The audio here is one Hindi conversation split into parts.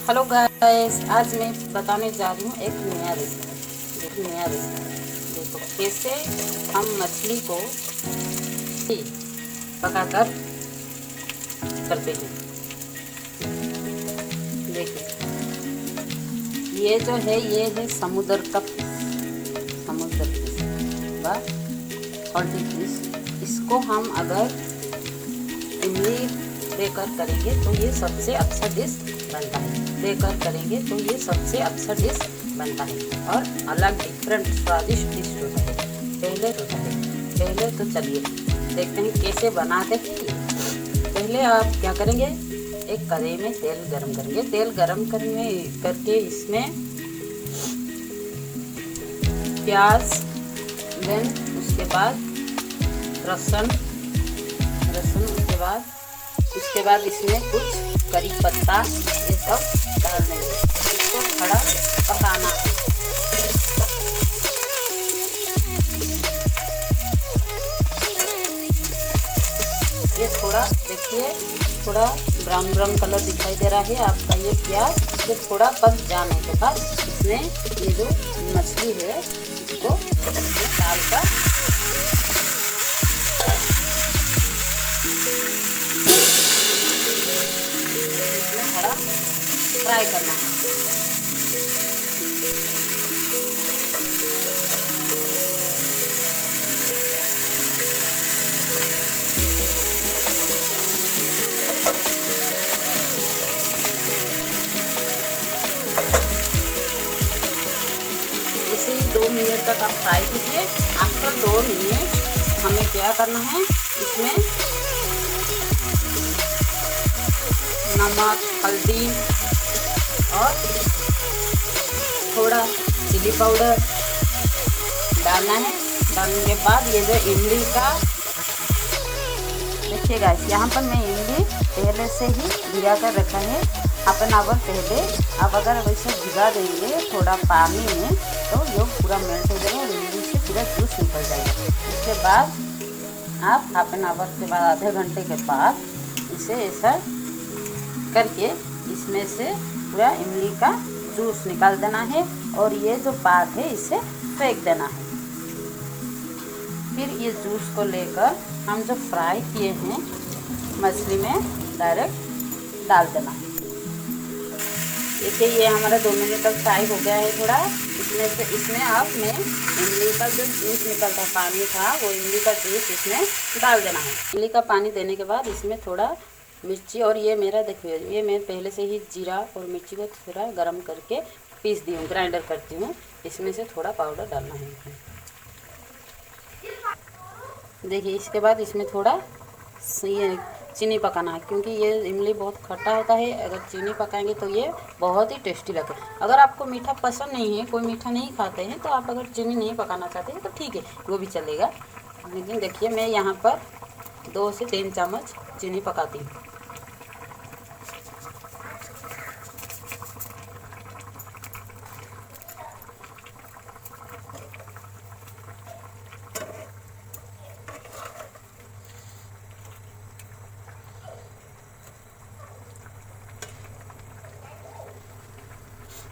हेलो गाइस, आज मैं बताने जा रही हूँ एक नया रेसिपी। देखो कैसे हम मछली को पकाकर करते हैं। देखिए ये जो है ये है समुद्र का फिश बा सॉल्टी फिश। इसको हम अगर इमली देकर करेंगे तो ये सबसे अच्छा डिश बनता है। बनता है और अलग डिफरेंट स्वादिष्ट डिश होता है। पहले तो चलिए देखते हैं कैसे बनाते हैं। पहले आप क्या करेंगे, एक कढ़ाई में तेल गरम करेंगे। तेल गरम करके इसमें प्याज, देन उसके बाद लहसुन, उसके बाद इसमें कुछ करी पत्ता, ये सब डाल देंगे। इसको थोड़ा पकाना है। ये थोड़ा देखिए, थोड़ा ब्राउन कलर दिखाई दे रहा है आपका ये प्याज। ये थोड़ा पक जाने के बाद इसमें ये जो मछली है इसको डालकर थोड़ा फ्राई करना है। इसे 2 मिनट तक आप फ्राई कीजिए। आफ्टर 2 मिनट हमें क्या करना है, इसमें नमक, हल्दी और थोड़ा चिली पाउडर डालना है। डालने के बाद ये जो इमली का, देखिए गाइस यहाँ पर मैं इमली पहले से ही भिगा कर रखा है। हाफ एन आवर पहले आप अगर वैसे भिगा देंगे थोड़ा पानी में तो ये पूरा मेल्ट हो जाएगा और इमली से पूरा जूस निकल जाएगा। उसके बाद आप हाफ एन आवर के बाद, आधे घंटे के बाद इसे ऐसा करके इसमें से पूरा इमली का जूस निकाल देना है और ये जो पार्ट है इसे फेंक देना है। फिर ये जूस को लेकर हम जो फ्राई किए हैं मछली में डायरेक्ट डाल देना है। देखिए ये हमारा 2 मिनट तक फ्राई हो गया है। थोड़ा इसमें आप में इमली का जो जूस निकलता पानी था वो इमली का जूस इसमें डाल देना है। इमली का पानी देने के बाद इसमें थोड़ा मिर्ची, और ये मेरा देखिए ये मैं पहले से ही जीरा और मिर्ची को थोड़ा गरम करके पीस दी हूँ, ग्राइंडर करती हूँ। इसमें से थोड़ा पाउडर डालना है। देखिए इसके बाद इसमें थोड़ा ये चीनी पकाना है, क्योंकि ये इमली बहुत खट्टा होता है। अगर चीनी पकाएंगे तो ये बहुत ही टेस्टी लगता है। अगर आपको मीठा पसंद नहीं है, कोई मीठा नहीं खाते हैं, तो आप अगर चीनी नहीं पकाना चाहते हैं तो ठीक है, वो भी चलेगा। लेकिन देखिए मैं यहाँ पर 2 से 3 चम्मच चीनी पकाती हूँ।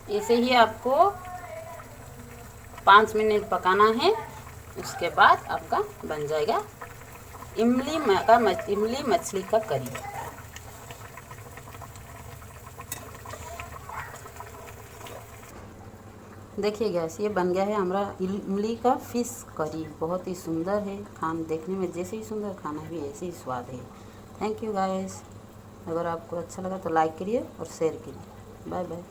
ऐसे ही आपको 5 मिनट पकाना है। उसके बाद आपका बन जाएगा इमली मछली का करी। देखिए गैस ये बन गया है हमारा इमली का फिश करी। बहुत ही सुंदर है, देखने में जैसे ही सुंदर, खाना भी ऐसे ही स्वाद है। Thank you guys. अगर आपको अच्छा लगा तो लाइक करिए और शेयर करिए। Bye bye.